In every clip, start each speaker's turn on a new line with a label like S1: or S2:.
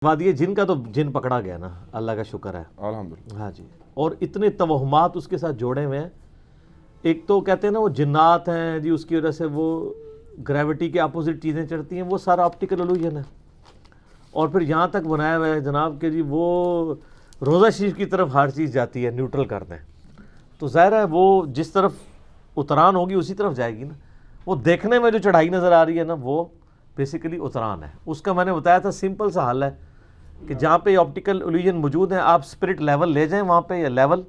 S1: وادی جن کا تو جن پکڑا گیا نا، اللہ کا شکر ہے
S2: الحمدللہ۔
S1: ہاں جی، اور اتنے توہمات اس کے ساتھ جوڑے ہوئے ہیں۔ ایک تو کہتے ہیں نا وہ جنات ہیں جی، اس کی وجہ سے وہ گریوٹی کے اپوزٹ چیزیں چڑھتی ہیں، وہ سارا آپٹیکل الوژن ہے۔ اور پھر یہاں تک بنایا ہوا ہے جناب کہ جی وہ روزہ شریف کی طرف ہر چیز جاتی ہے، نیوٹرل کر دیں، تو ظاہر ہے وہ جس طرف اتران ہوگی اسی طرف جائے گی نا۔ وہ دیکھنے میں جو چڑھائی نظر آ رہی ہے نا، وہ بیسیکلی اتران ہے۔ اس کا میں نے بتایا تھا سمپل سا حل ہے کہ جہاں پہ آپٹیکل الوژن موجود ہیں، آپ اسپرٹ لیول لے جائیں وہاں پہ، یا لیول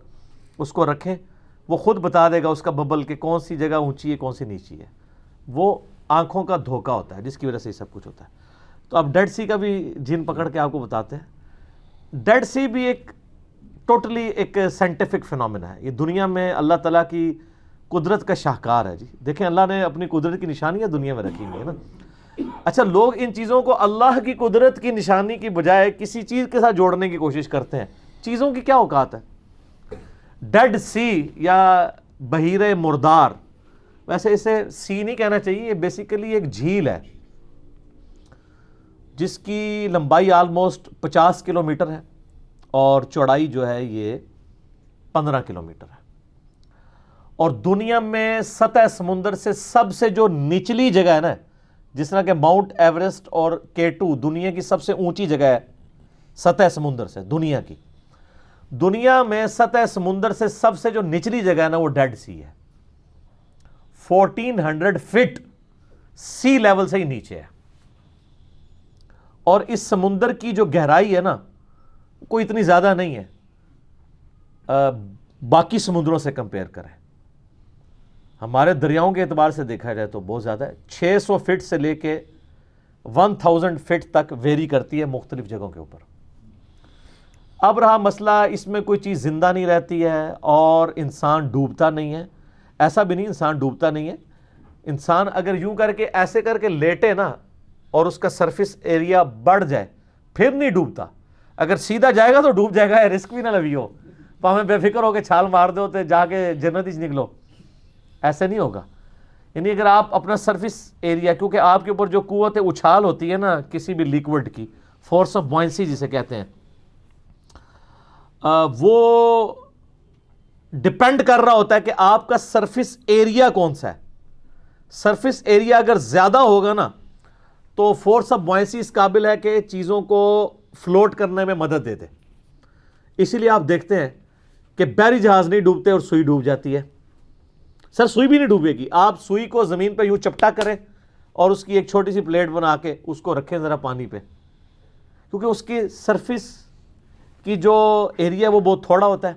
S1: اس کو رکھیں، وہ خود بتا دے گا اس کا ببل کہ کون سی جگہ اونچی ہے کون سی نیچی ہے۔ وہ آنکھوں کا دھوکہ ہوتا ہے جس کی وجہ سے یہ سب کچھ ہوتا ہے۔ تو اب ڈیڈ سی کا بھی جن پکڑ کے آپ کو بتاتے ہیں۔ ڈیڈ سی بھی ایک ٹوٹلی ایک سائنٹیفک فنومینا ہے۔ یہ دنیا میں اللہ تعالیٰ کی قدرت کا شاہکار ہے جی۔ دیکھیں اللہ نے اپنی قدرت کی نشانیاں دنیا میں رکھی ہوئی ہیں نا۔ اچھا، لوگ ان چیزوں کو اللہ کی قدرت کی نشانی کی بجائے کسی چیز کے ساتھ جوڑنے کی کوشش کرتے ہیں۔ چیزوں کی کیا اوقات ہے؟ ڈیڈ سی یا بحیرہ مردار، ویسے اسے سی نہیں کہنا چاہیے، یہ بیسیکلی ایک جھیل ہے جس کی لمبائی آلموسٹ 50 کلومیٹر ہے اور چوڑائی جو ہے یہ 15 کلومیٹر ہے۔ اور دنیا میں سطح سمندر سے سب سے جو نچلی جگہ ہے نا، جس طرح کہ ماؤنٹ ایوریسٹ اور K2 دنیا کی سب سے اونچی جگہ ہے سطح سمندر سے، دنیا میں سطح سمندر سے سب سے جو نچلی جگہ ہے نا وہ ڈیڈ سی ہے۔ 1400 فٹ سی لیول سے ہی نیچے ہے۔ اور اس سمندر کی جو گہرائی ہے نا، کوئی اتنی زیادہ نہیں ہے باقی سمندروں سے کمپیئر کریں۔ ہمارے دریاؤں کے اعتبار سے دیکھا جائے تو بہت زیادہ ہے۔ 600 فٹ سے لے کے 1000 فٹ تک ویری کرتی ہے مختلف جگہوں کے اوپر۔ اب رہا مسئلہ، اس میں کوئی چیز زندہ نہیں رہتی ہے اور انسان ڈوبتا نہیں ہے۔ ایسا بھی نہیں انسان ڈوبتا نہیں ہے۔ انسان اگر یوں کر کے ایسے کر کے لیٹے نا اور اس کا سرفیس ایریا بڑھ جائے پھر نہیں ڈوبتا۔ اگر سیدھا جائے گا تو ڈوب جائے گا، رسک بھی نہ لوی ہو، ہمیں بے فکر ہو کے چھال مار دو تو جا کے جنت ہی نکلو، ایسے نہیں ہوگا۔ یعنی اگر آپ اپنا سرفیس ایریا، کیونکہ آپ کے اوپر جو قوت اچھال ہوتی ہے نا کسی بھی لیکوڈ کی، فورس آف بوئنسی جسے کہتے ہیں، وہ ڈپینڈ کر رہا ہوتا ہے کہ آپ کا سرفیس ایریا کون سا ہے۔ سرفیس ایریا اگر زیادہ ہوگا نا تو فورس آف بوئنسی اس قابل ہے کہ چیزوں کو فلوٹ کرنے میں مدد دیتے۔ اسی لیے آپ دیکھتے ہیں کہ بحری جہاز نہیں ڈوبتے اور سوئی ڈوب جاتی ہے۔ سر سوئی بھی نہیں ڈوبے گی، آپ سوئی کو زمین پہ یوں چپٹا کریں اور اس کی ایک چھوٹی سی پلیٹ بنا کے اس کو رکھیں ذرا پانی پہ، کیونکہ اس کی سرفیس کی جو ایریا وہ بہت تھوڑا ہوتا ہے،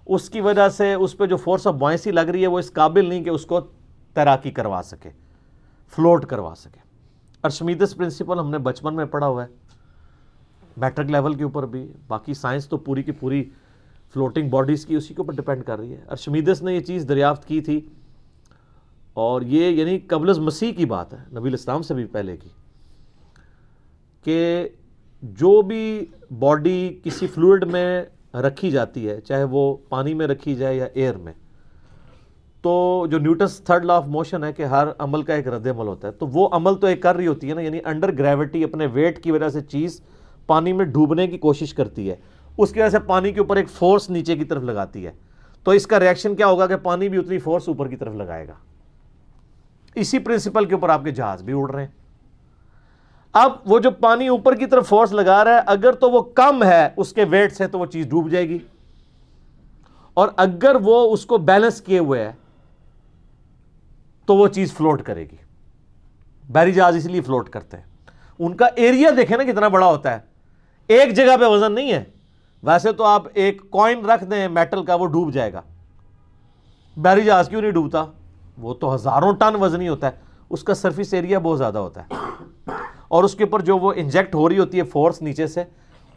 S1: اس کی وجہ سے اس پہ جو فورس آف بوئنسی لگ رہی ہے وہ اس قابل نہیں کہ اس کو تیراکی کروا سکے، فلوٹ کروا سکے۔ ارشمیدس پرنسپل ہم نے بچپن میں پڑھا ہوا ہے، میٹرک لیول کے اوپر بھی، باقی سائنس تو پوری کی پوری فلوٹنگ باڈیز کی اسی کے اوپر ڈیپینڈ کر رہی ہے۔ ارشمیدس نے یہ چیز دریافت کی تھی، اور یہ یعنی قبل از مسیح کی بات ہے، نبی الاسلام سے بھی پہلے کی، کہ جو بھی باڈی کسی فلوئڈ میں رکھی جاتی ہے، چاہے وہ پانی میں رکھی جائے یا ایئر میں، تو جو Newton's third law of motion ہے کہ ہر عمل کا ایک رد عمل ہوتا ہے، تو وہ عمل تو ایک کر رہی ہوتی ہے نا، یعنی انڈر گریوٹی اپنے ویٹ کی وجہ سے چیز پانی میں ڈوبنے کی کوشش کرتی ہے، اس کی وجہ سے پانی کے اوپر ایک فورس نیچے کی طرف لگاتی ہے، تو اس کا ریاکشن کیا ہوگا کہ پانی بھی اتنی فورس اوپر کی طرف لگائے گا۔ اسی پرنسپل کے اوپر آپ کے جہاز بھی اڑ رہے ہیں۔ اب وہ جو پانی اوپر کی طرف فورس لگا رہا ہے، اگر تو وہ کم ہے اس کے ویٹ سے تو وہ چیز ڈوب جائے گی، اور اگر وہ اس کو بیلنس کیے ہوئے ہے تو وہ چیز فلوٹ کرے گی۔ بحری جہاز اس لیے فلوٹ کرتے ہیں، ان کا ایریا دیکھیں نا کتنا بڑا ہوتا ہے، ایک جگہ پہ وزن نہیں ہے۔ ویسے تو آپ ایک کوئن رکھ دیں میٹل کا وہ ڈوب جائے گا، بحری جہاز کیوں نہیں ڈوبتا؟ وہ تو ہزاروں ٹن وزنی ہوتا ہے، اس کا سرفیس ایریا بہت زیادہ ہوتا ہے، اور اس کے اوپر جو وہ انجیکٹ ہو رہی ہوتی ہے فورس نیچے سے،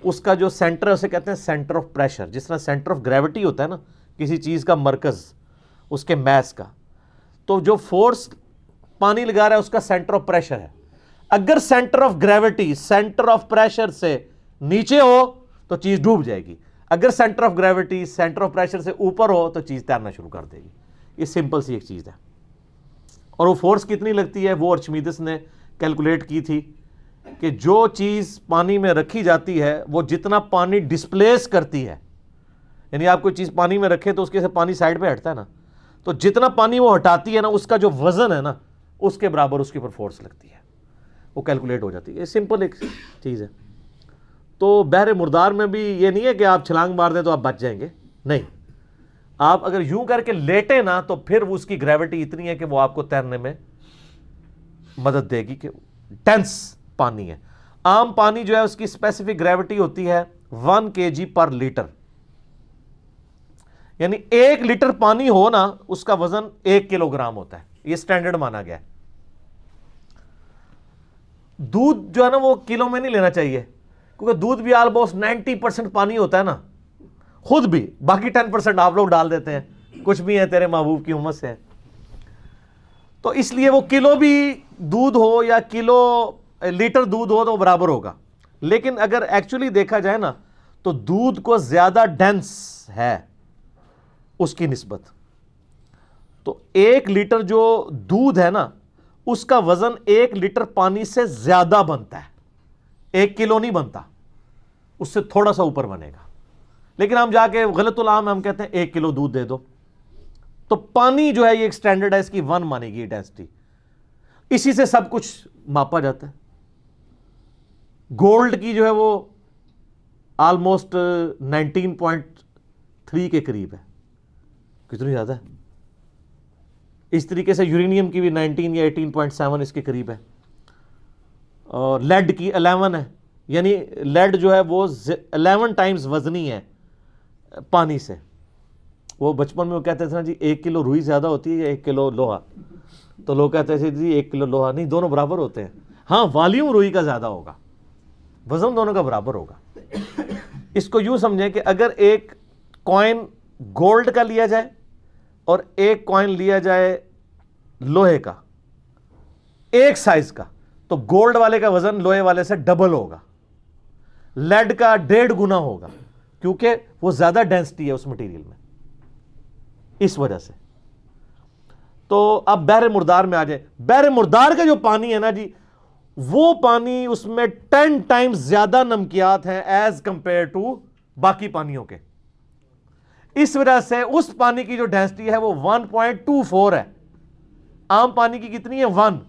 S1: اس کا جو سینٹر ہے اسے کہتے ہیں سینٹر آف پریشر، جس طرح سینٹر آف گریوٹی ہوتا ہے نا کسی چیز کا مرکز اس کے میس کا، تو جو فورس پانی لگا رہا ہے اس کا سینٹر آف پریشر ہے۔ اگر centre of gravity centre of pressure سے نیچے ہو تو چیز ڈوب جائے گی، اگر centre of gravity centre of pressure سے اوپر ہو تو چیز تیرنا شروع کر دے گی۔ یہ سمپل سی ایک چیز ہے۔ اور وہ فورس کتنی لگتی ہے وہ ارشمیدس نے کیلکولیٹ کی تھی کہ جو چیز پانی میں رکھی جاتی ہے وہ جتنا پانی ڈسپلیس کرتی ہے، یعنی آپ کوئی چیز پانی میں رکھے تو اس کے سے پانی سائڈ پہ ہٹتا ہے نا، تو جتنا پانی وہ ہٹاتی ہے نا، اس کا جو وزن ہے نا، اس کے برابر اس کے اوپر فورس لگتی ہے، وہ کیلکولیٹ ہو جاتی ہے. یہ سمپل ایک چیز ہے. تو بحر مردار میں بھی یہ نہیں ہے کہ آپ چھلانگ مار دیں تو آپ بچ جائیں گے، نہیں. آپ اگر یوں کر کے لیٹیں نا تو پھر اس کی گریوٹی اتنی ہے کہ وہ آپ کو تیرنے میں مدد دے گی، کہ ڈینس پانی ہے. عام پانی جو ہے اس کی اسپیسیفک گریوٹی ہوتی ہے 1 kg پر لیٹر، یعنی 1 لیٹر پانی ہو نا، اس کا وزن 1 کلو گرام ہوتا ہے. یہ سٹینڈرڈ مانا گیا ہے. دودھ جو ہے نا وہ کلو میں نہیں لینا چاہیے، کیونکہ دودھ بھی آلموسٹ 90% پانی ہوتا ہے نا، خود بھی، باقی 10% آپ لوگ ڈال دیتے ہیں، کچھ بھی ہے تیرے محبوب کی امت سے. تو اس لیے وہ کلو بھی دودھ ہو یا کلو لیٹر دودھ ہو تو برابر ہوگا. لیکن اگر ایکچولی دیکھا جائے نا تو دودھ کو زیادہ ڈینس ہے اس کی نسبت. تو 1 لیٹر جو دودھ ہے نا، اس کا وزن 1 لیٹر پانی سے زیادہ بنتا ہے، 1 کلو نہیں بنتا، اس سے تھوڑا سا اوپر بنے گا. لیکن ہم جا کے غلط العام ہم کہتے ہیں 1 کلو دودھ دے دو. تو پانی جو ہے یہ ایک سٹینڈرڈ ہے، اس کی 1 مانے گی ڈینسٹی. اسی سے سب کچھ ماپا جاتا ہے. گولڈ کی جو ہے وہ آلموسٹ 19.3 کے قریب ہے. کتنی زیادہ ہے. اس طریقے سے یورینیم کی بھی 19 یا 18.7 اس کے قریب ہے. اور لیڈ کی 11 ہے، یعنی لیڈ جو ہے وہ 11 ٹائمز وزنی ہے پانی سے. وہ بچپن میں وہ کہتے تھے نا جی 1 کلو روئی زیادہ ہوتی ہے یا 1 کلو لوہا، تو لوگ کہتے تھے جی 1 کلو لوہا نہیں، دونوں برابر ہوتے ہیں. ہاں والیوم روئی کا زیادہ ہوگا، وزن دونوں کا برابر ہوگا. اس کو یوں سمجھیں کہ اگر ایک کوائن گولڈ کا لیا جائے اور ایک کوائن لیا جائے لوہے کا ایک سائز کا، تو گولڈ والے کا وزن لوہے والے سے ڈبل ہوگا، لیڈ کا 1.5 گنا ہوگا، کیونکہ وہ زیادہ ڈینسٹی ہے اس مٹیریل میں، اس وجہ سے. تو اب بحر مردار میں آ جائیں. بحر مردار کا جو پانی ہے نا جی، وہ پانی اس میں 10 ٹائمز زیادہ نمکیات ہیں ایز کمپیئر ٹو باقی پانیوں کے. اس وجہ سے اس پانی کی جو ڈینسٹی ہے وہ 1.24 ہے. عام پانی کی کتنی ہے؟ 1.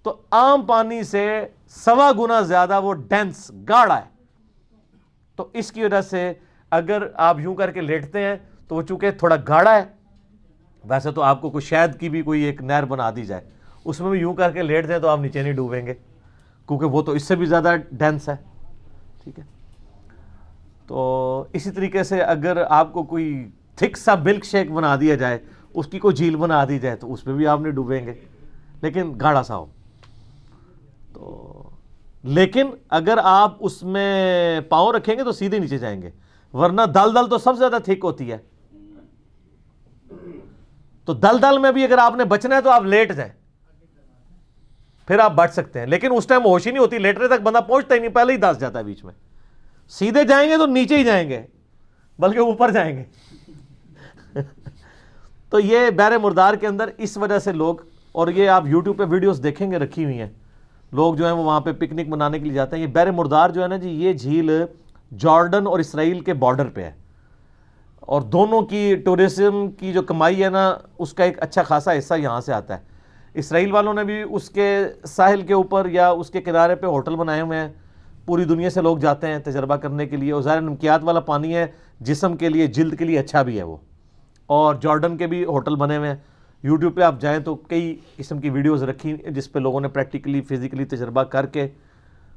S1: تو عام پانی سے 1.25 گنا زیادہ وہ ڈینس گاڑھا ہے. تو اس کی وجہ سے اگر آپ یوں کر کے لیٹتے ہیں تو وہ چونکہ تھوڑا گاڑھا ہے، ویسے تو آپ کو کوئی شہد کی بھی کوئی ایک نہر بنا دی جائے، اس میں بھی یوں کر کے لیٹتے ہیں تو آپ نیچے نہیں ڈوبیں گے، کیونکہ وہ تو اس سے بھی زیادہ ڈینس ہے. ٹھیک ہے. تو اسی طریقے سے اگر آپ کو کوئی تھک سا ملک شیک بنا دیا جائے، اس کی کوئی جھیل بنا دی جائے، تو اس میں بھی آپ نہیں ڈوبیں گے، لیکن گاڑھا سا ہو. تو لیکن اگر آپ اس میں پاؤں رکھیں گے تو سیدھے نیچے جائیں گے، ورنہ دلدل تو سب سے زیادہ تھک ہوتی ہے. تو دلدل میں بھی اگر آپ نے بچنا ہے تو آپ لیٹ جائیں، پھر آپ بچ سکتے ہیں. لیکن اس ٹائم ہوش ہی نہیں ہوتی، لیٹنے تک بندہ پہنچتا ہی نہیں، پہلے ہی دس جاتا ہے بیچ میں. سیدھے جائیں گے تو نیچے ہی جائیں گے، بلکہ اوپر جائیں گے. تو یہ بحر مردار کے اندر اس وجہ سے لوگ، اور یہ آپ یوٹیوب پہ ویڈیوز دیکھیں گے رکھی ہوئی ہیں، لوگ جو ہیں وہ وہاں پہ پکنک منانے کے لیے جاتے ہیں. یہ بحر مردار جو ہے نا جی، یہ جھیل جارڈن اور اسرائیل کے بارڈر پہ ہے، اور دونوں کی ٹورزم کی جو کمائی ہے نا، اس کا ایک اچھا خاصا حصہ یہاں سے آتا ہے. اسرائیل والوں نے بھی اس کے ساحل کے اوپر یا اس کے کنارے پہ ہوٹل بنائے ہوئے ہیں. پوری دنیا سے لوگ جاتے ہیں تجربہ کرنے کے لیے. اور ظاہر نمکیات والا پانی ہے، جسم کے لیے، جلد کے لیے اچھا بھی ہے وہ. اور جارڈن کے بھی ہوٹل بنے ہوئے ہیں. یوٹیوب پہ آپ جائیں تو کئی قسم کی ویڈیوز رکھی جس پہ لوگوں نے پریکٹیکلی فزیکلی تجربہ کر کے،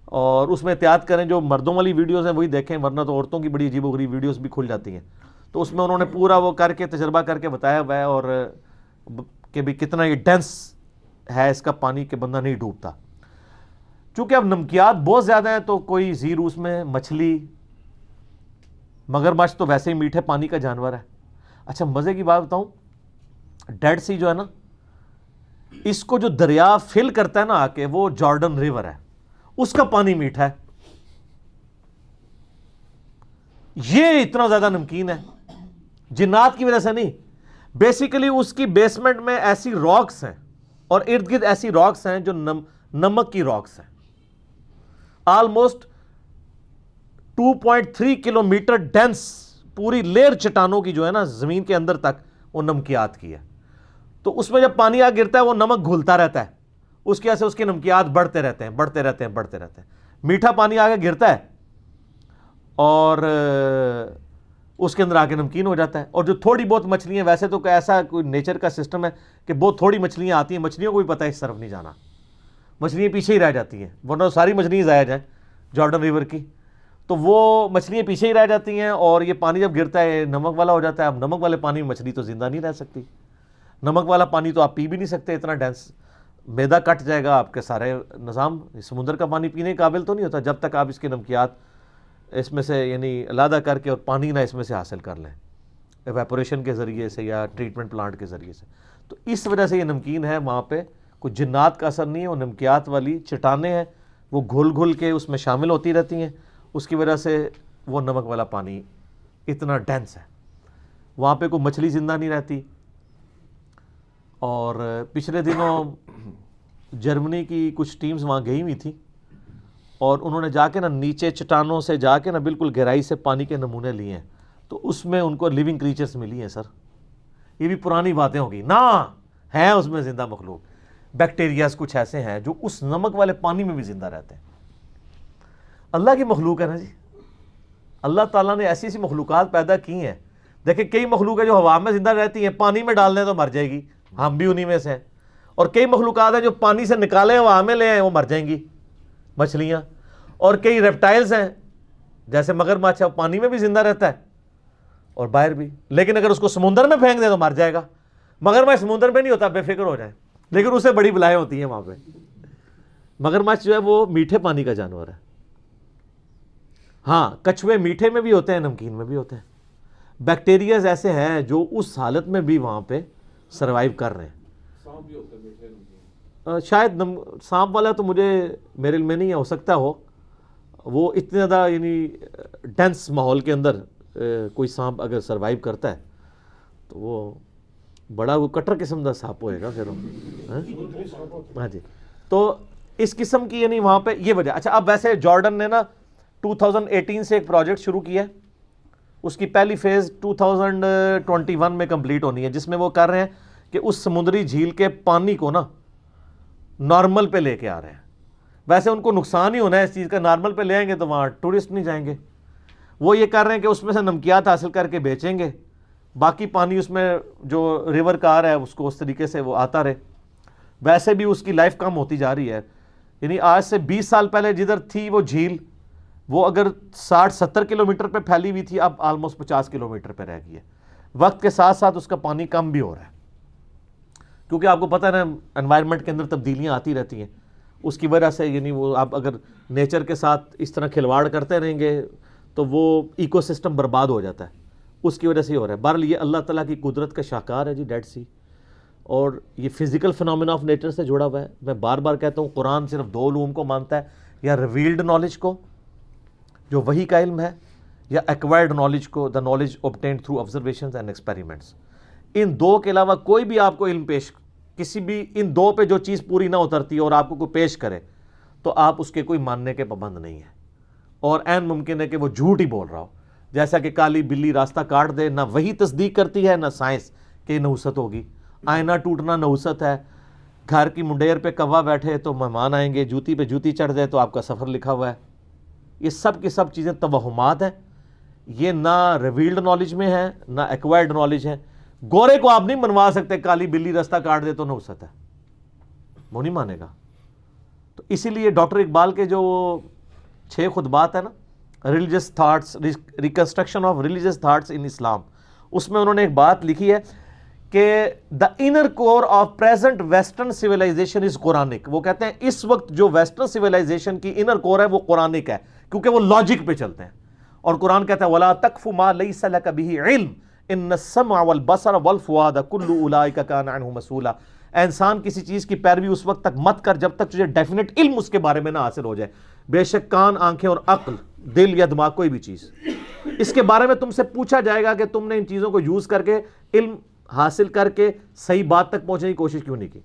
S1: اور اس میں احتیاط کریں جو مردوں والی ویڈیوز ہیں وہی دیکھیں، ورنہ تو عورتوں کی بڑی عجیب و غریب ویڈیوز بھی کھل جاتی ہیں. تو اس میں انہوں نے پورا وہ کر کے تجربہ کر کے بتایا ہوا ہے، اور کہ بھی کتنا یہ ڈینس ہے اس کا پانی کہ بندہ نہیں ڈوبتا. چونکہ اب نمکیات بہت زیادہ ہیں تو کوئی زیرو اس میں مچھلی، مگرمچھ تو ویسے ہی میٹھے پانی کا جانور ہے. اچھا مزے کی بات بتاؤں، ڈیڈ سی جو ہے نا، اس کو جو دریا فل کرتا ہے نا آ کے، وہ جارڈن ریور ہے، اس کا پانی میٹھا ہے. یہ اتنا زیادہ نمکین ہے، جنات کی وجہ سے نہیں، بیسیکلی اس کی بیسمنٹ میں ایسی راکس ہیں اور ارد گرد ایسی راکس ہیں جو نمک کی راکس ہیں. آلموسٹ 2.3 کلومیٹر ڈینس پوری لیئر چٹانوں کی جو ہے نا زمین کے اندر تک وہ نمکیات کی ہے. تو اس میں جب پانی آ گرتا ہے وہ نمک گھلتا رہتا ہے, اس کی وجہ سے اس کے نمکیات بڑھتے رہتے ہیں. میٹھا پانی آگے گرتا ہے اور اس کے اندر آ کے نمکین ہو جاتا ہے. اور جو تھوڑی بہت مچھلیاں, ویسے تو ایسا کوئی نیچر کا سسٹم ہے کہ بہت تھوڑی مچھلیاں آتی ہیں, مچھلیوں کو بھی پتہ ہے اس طرف نہیں جانا, مچھلیاں پیچھے ہی رہ جاتی ہیں, ورنہ ساری مچھلیاں ضائع جائیں جارڈن ریور کی, تو وہ مچھلیاں پیچھے ہی رہ جاتی ہیں. اور یہ پانی جب گرتا ہے نمک والا ہو جاتا ہے. اب نمک والے پانی میں مچھلی تو زندہ نہیں رہ سکتی, نمک والا پانی تو آپ پی بھی نہیں سکتے, اتنا ڈینس, میدا کٹ جائے گا آپ کے سارے نظام. سمندر کا پانی پینے کے قابل تو نہیں ہوتا جب تک آپ اس کے نمکیات اس میں سے یعنی علیحدہ کر کے اور پانی نہ اس میں سے حاصل کر لیں ایویپوریشن کے ذریعے سے یا ٹریٹمنٹ پلانٹ کے ذریعے سے. تو اس وجہ سے یہ نمکین ہے, وہاں پہ کوئی جنات کا اثر نہیں ہے, وہ نمکیات والی چٹانیں ہیں, وہ گھل گھل کے اس میں شامل ہوتی رہتی ہیں, اس کی وجہ سے وہ نمک والا پانی اتنا ڈینس ہے. وہاں پہ کوئی مچھلی زندہ نہیں رہتی. اور پچھلے دنوں جرمنی کی کچھ ٹیمز وہاں گئی ہوئی تھیں اور انہوں نے جا کے نا نیچے چٹانوں سے جا کے نا بالکل گہرائی سے پانی کے نمونے لیے ہیں, تو اس میں ان کو لیونگ کریچرز ملی ہیں. سر یہ بھی پرانی باتیں ہوگی نا, ہیں اس میں زندہ مخلوق, بیکٹیریاز کچھ ایسے ہیں جو اس نمک والے پانی میں بھی زندہ رہتے ہیں. اللہ کی مخلوق ہے نا جی, اللہ تعالیٰ نے ایسی ایسی مخلوقات پیدا کی ہیں. دیکھیں کئی مخلوق ہے جو ہوا میں زندہ رہتی ہیں, پانی میں ڈال دیں تو مر جائے گی, ہم بھی انہی میں سے ہیں. اور کئی مخلوقات ہیں جو پانی سے نکالیں ہوا میں لے آئیں وہ مر جائیں گی, مچھلیاں. اور کئی ریپٹائلز ہیں جیسے مگرمچھ ہے, وہ پانی میں بھی زندہ رہتا ہے اور باہر بھی, لیکن اگر اس کو سمندر میں پھینک دیں تو مر جائے گا. مگرمچھ سمندر میں نہیں ہوتا, بے فکر ہو جائیں, لیکن اسے بڑی بلائیں ہوتی ہیں وہاں پہ. مگرمچھ جو ہے وہ میٹھے پانی کا جانور ہے. ہاں کچھوے میٹھے میں بھی ہوتے ہیں, نمکین میں بھی ہوتے ہیں. بیکٹیریاز ایسے ہیں جو اس حالت میں بھی وہاں پہ سروائیو کر رہے ہیں.
S2: سانپ بھی ہوتا ہے میٹھے نمکین.
S1: شاید سانپ والا تو مجھے میرے علم میں نہیں ہے, ہو سکتا ہو. وہ اتنے زیادہ یعنی ڈینس ماحول کے اندر کوئی سانپ اگر سروائیو کرتا ہے تو وہ بڑا وہ کٹر قسم کا سانپ ہوئے گا پھر. ہاں جی, تو اس قسم کی یعنی وہاں پہ یہ وجہ. اچھا اب ویسے جارڈن نے نا 2018 سے ایک پروجیکٹ شروع کیا ہے, اس کی پہلی فیز 2021 میں کمپلیٹ ہونی ہے, جس میں وہ کر رہے ہیں کہ اس سمندری جھیل کے پانی کو نا نارمل پہ لے کے آ رہے ہیں. ویسے ان کو نقصان ہی ہونا ہے اس چیز کا, نارمل پہ لے آئیں گے تو وہاں ٹورسٹ نہیں جائیں گے. وہ یہ کر رہے ہیں کہ اس میں سے نمکیات حاصل کر کے بیچیں گے, باقی پانی اس میں جو ریور کا آ رہا ہے اس کو اس طریقے سے وہ آتا رہے. ویسے بھی اس کی لائف کم ہوتی جا رہی ہے, یعنی آج سے 20 سال پہلے جدھر تھی وہ جھیل, وہ اگر 60-70 کلومیٹر پہ پھیلی ہوئی تھی, اب آلموسٹ 50 کلومیٹر پہ رہ گئی ہے. وقت کے ساتھ ساتھ اس کا پانی کم بھی ہو رہا ہے, کیونکہ آپ کو پتہ ہے نا انوائرمنٹ کے اندر تبدیلیاں آتی رہتی ہیں. اس کی وجہ سے یعنی وہ آپ اگر نیچر کے ساتھ اس طرح کھلواڑ کرتے رہیں گے تو وہ ایکو سسٹم برباد ہو جاتا ہے, اس کی وجہ سے ہی ہو رہا ہے. بہرحال یہ اللہ تعالیٰ کی قدرت کا شاہکار ہے جی ڈیڈ سی, اور یہ فزیکل فنامنا آف نیچر سے جڑا ہوا ہے. میں بار بار کہتا ہوں قرآن صرف 2 علوم کو مانتا ہے, یا ریویلڈ نالج کو جو وحی کا علم ہے, یا ایکوائرڈ نالج کو, the knowledge obtained through observations and experiments. ان 2 کے علاوہ کوئی بھی آپ کو علم پیش, کسی بھی ان 2 پہ جو چیز پوری نہ اترتی اور آپ کو کوئی پیش کرے تو آپ اس کے کوئی ماننے کے پابند نہیں ہیں. اور عین ممکن ہے کہ وہ جھوٹ ہی بول رہا ہو, جیسا کہ کالی بلی راستہ کاٹ دے, نہ وہی تصدیق کرتی ہے نہ سائنس کہ نحوست ہوگی. آئینہ ٹوٹنا نحوست ہے, گھر کی منڈیر پہ کوا بیٹھے تو مہمان آئیں گے, جوتی پہ جوتی چڑھ جائے تو آپ کا سفر لکھا ہوا ہے. یہ سب کی سب چیزیں توہمات ہیں, یہ نہ ریویلڈ نالج میں ہیں نہ ایکوائرڈ نالج ہے. گورے کو آپ نہیں منوا سکتے کالی بلی راستہ کاٹ دے تو نحوست ہے, وہ نہیں مانے گا. تو اسی لیے ڈاکٹر اقبال کے جو 6 خطبات ہیں نا, religious thoughts, reconstruction of religious thoughts in Islam, اس میں انہوں نے ایک بات لکھی ہے کہ the inner core of present western civilization is Quranic. وہ کہتے ہیں اس وقت جو ویسٹرن سویلائزیشن کی انر کور ہے وہ قرآنک ہے, کیونکہ وہ لاجک پہ چلتے ہیں. اور قرآن کہتا ہے وَلَا تَقْفُ مَا لَيْسَ لَكَ بِهِ عِلْمٌ إِنَّ السَّمْعَ وَالْبَصَرَ وَالْفُؤَادَ كُلُّ أُولَٰئِكَ كَانَ عَنْهُ مَسْئُولًا. اے انسان کسی چیز کی پیروی اس وقت تک مت کر جب تک تجھے ڈیفینٹ علم اس کے بارے میں نہ حاصل ہو جائے. بے شک کان, آنکھیں اور عقل, دل یا دماغ, کوئی بھی چیز اس کے بارے میں تم سے پوچھا جائے گا کہ تم نے ان چیزوں کو یوز کر کے, علم حاصل کر کے صحیح بات تک پہنچنے کی کوشش کیوں نہیں کی.